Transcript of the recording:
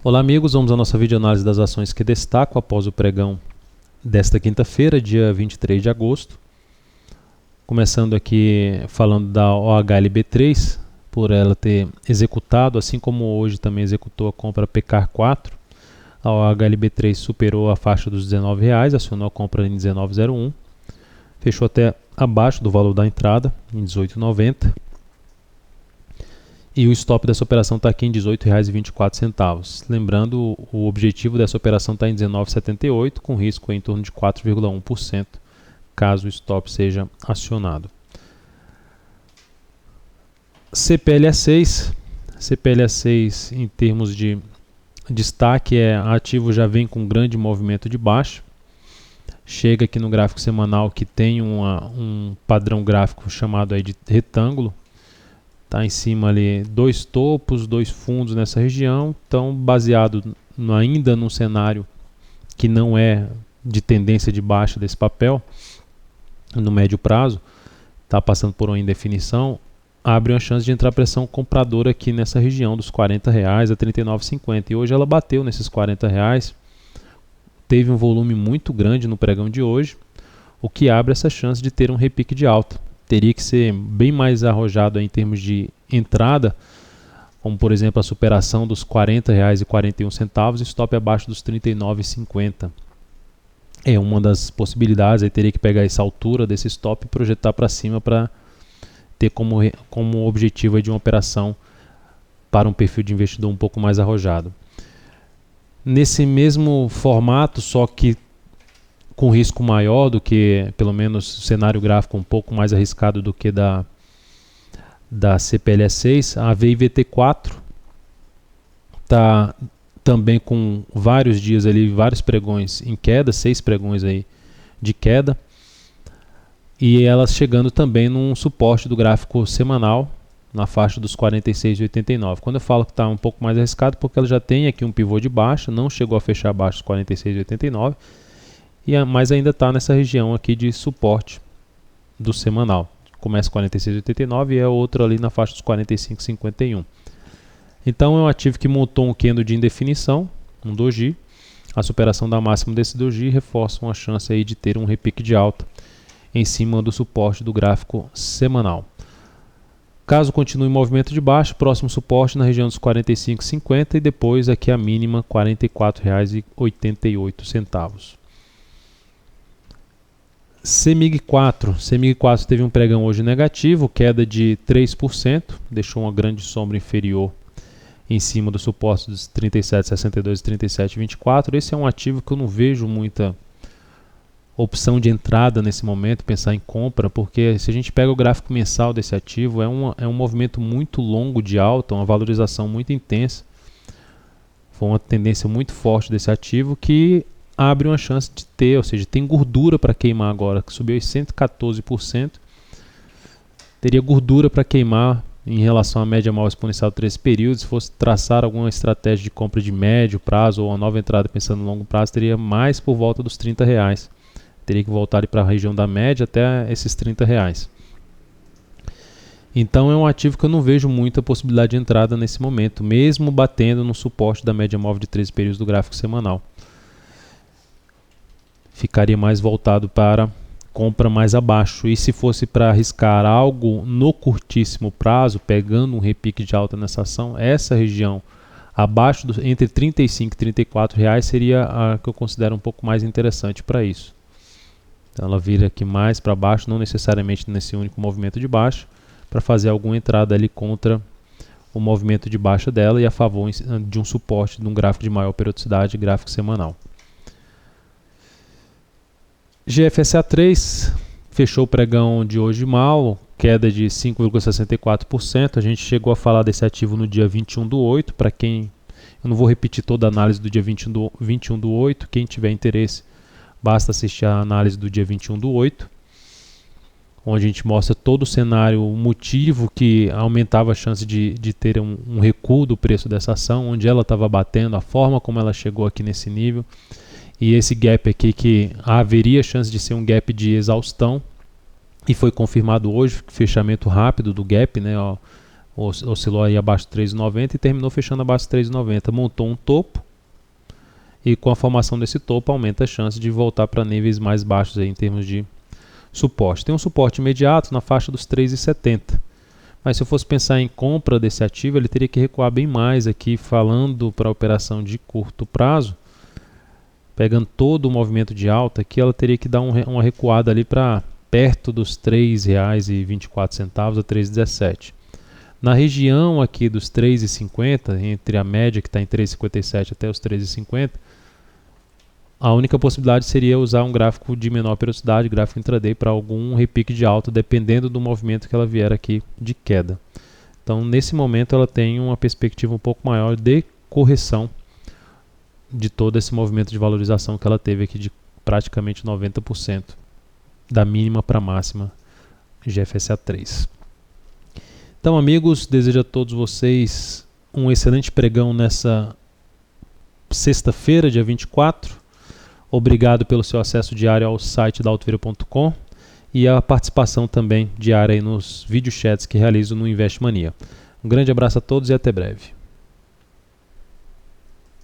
Olá amigos, vamos à nossa videoanálise das ações que destaco após o pregão desta quinta-feira, dia 23 de agosto. Começando aqui falando da OHLB3, por ela ter executado, assim como hoje também executou a compra PECAR 4. A OHLB3 superou a faixa dos R$19, acionou a compra em 19,01, fechou até abaixo do valor da entrada, em 18,90. E o stop dessa operação está aqui em R$18,24. Lembrando, o objetivo dessa operação está em 19,78, com risco em torno de 4,1%, caso o stop seja acionado. CPLA6. CPLA6, em termos de destaque, ativo já vem com grande movimento de baixa. Chega aqui no gráfico semanal que tem um padrão gráfico chamado aí de retângulo. Está em cima ali dois topos, dois fundos nessa região. Então, baseado ainda num cenário que não é de tendência de baixa desse papel, no médio prazo, está passando por uma indefinição, abre uma chance de entrar pressão compradora aqui nessa região dos R$40 a R$39,50. E hoje ela bateu nesses R$40, teve um volume muito grande no pregão de hoje, o que abre essa chance de ter um repique de alta. Teria que ser bem mais arrojado em termos de entrada, como por exemplo a superação dos R$40,41 e stop abaixo dos R$39,50. É uma das possibilidades. Aí teria que pegar essa altura desse stop e projetar para cima para ter como objetivo de uma operação para um perfil de investidor um pouco mais arrojado. Nesse mesmo formato, só que com risco maior do que, pelo menos, o cenário gráfico um pouco mais arriscado do que da CPLA6, a VIVT4 está também com vários dias ali, vários pregões em queda, 6 pregões aí de queda, e elas chegando também num suporte do gráfico semanal na faixa dos 46,89. Quando eu falo que está um pouco mais arriscado, porque ela já tem aqui um pivô de baixa, não chegou a fechar abaixo dos 46,89, mas ainda está nessa região aqui de suporte do semanal. Começa 46,89 e é outro ali na faixa dos 45,51. Então é um ativo que montou um candle de indefinição, um doji. A superação da máxima desse doji reforça uma chance aí de ter um repique de alta em cima do suporte do gráfico semanal. Caso continue em movimento de baixa, próximo suporte na região dos 45,50 e depois aqui a mínima R$ 44,88. CEMIG4. CEMIG4 teve um pregão hoje negativo, queda de 3%, deixou uma grande sombra inferior em cima do suporte dos 37,62 e 37,24. Esse é um ativo que eu não vejo muita opção de entrada nesse momento, pensar em compra, porque se a gente pega o gráfico mensal desse ativo, é um movimento muito longo de alta, uma valorização muito intensa. Foi uma tendência muito forte desse ativo que abre uma chance de ter, ou seja, tem gordura para queimar agora, que subiu 114%, teria gordura para queimar em relação à média móvel exponencial de 13 períodos. Se fosse traçar alguma estratégia de compra de médio prazo ou uma nova entrada pensando no longo prazo, teria mais por volta dos R$30. Teria que voltar para a região da média até esses R$30. Então é um ativo que eu não vejo muita possibilidade de entrada nesse momento, mesmo batendo no suporte da média móvel de 13 períodos do gráfico semanal. Ficaria mais voltado para compra mais abaixo. E se fosse para arriscar algo no curtíssimo prazo, pegando um repique de alta nessa ação, essa região abaixo entre R$35 e R$34 seria a que eu considero um pouco mais interessante para isso. Então ela vira aqui mais para baixo, não necessariamente nesse único movimento de baixa, para fazer alguma entrada ali contra o movimento de baixa dela e a favor de um suporte de um gráfico de maior periodicidade, gráfico semanal. GFSA3 fechou o pregão de hoje mal, queda de 5,64%. A gente chegou a falar desse ativo no dia 21/8. Para quem, eu não vou repetir toda a análise do dia 21/8. Quem tiver interesse, basta assistir a análise do dia 21/8, onde a gente mostra todo o cenário, o motivo que aumentava a chance de ter um recuo do preço dessa ação, onde ela estava batendo, a forma como ela chegou aqui nesse nível. E esse gap aqui que haveria chance de ser um gap de exaustão, e foi confirmado hoje, fechamento rápido do gap, né, ó, oscilou aí abaixo de 3,90 e terminou fechando abaixo de 3,90. Montou um topo e com a formação desse topo aumenta a chance de voltar para níveis mais baixos aí em termos de suporte. Tem um suporte imediato na faixa dos 3,70. Mas se eu fosse pensar em compra desse ativo, ele teria que recuar bem mais aqui, falando para a operação de curto prazo. Pegando todo o movimento de alta aqui, ela teria que dar uma recuada ali para perto dos R$ 3,24 a R$ 3,17. Na região aqui dos 3,50, entre a média que está em 3,57 até os 3,50, a única possibilidade seria usar um gráfico de menor periodicidade, gráfico intraday, para algum repique de alta, dependendo do movimento que ela vier aqui de queda. Então, nesse momento, ela tem uma perspectiva um pouco maior de correção de todo esse movimento de valorização que ela teve aqui de praticamente 90%, da mínima para a máxima GFSA 3. Então, amigos, desejo a todos vocês um excelente pregão nessa sexta-feira, dia 24. Obrigado pelo seu acesso diário ao site da Altovera.com e a participação também diária aí nos videochats que realizo no Invest Mania. Um grande abraço a todos e até breve.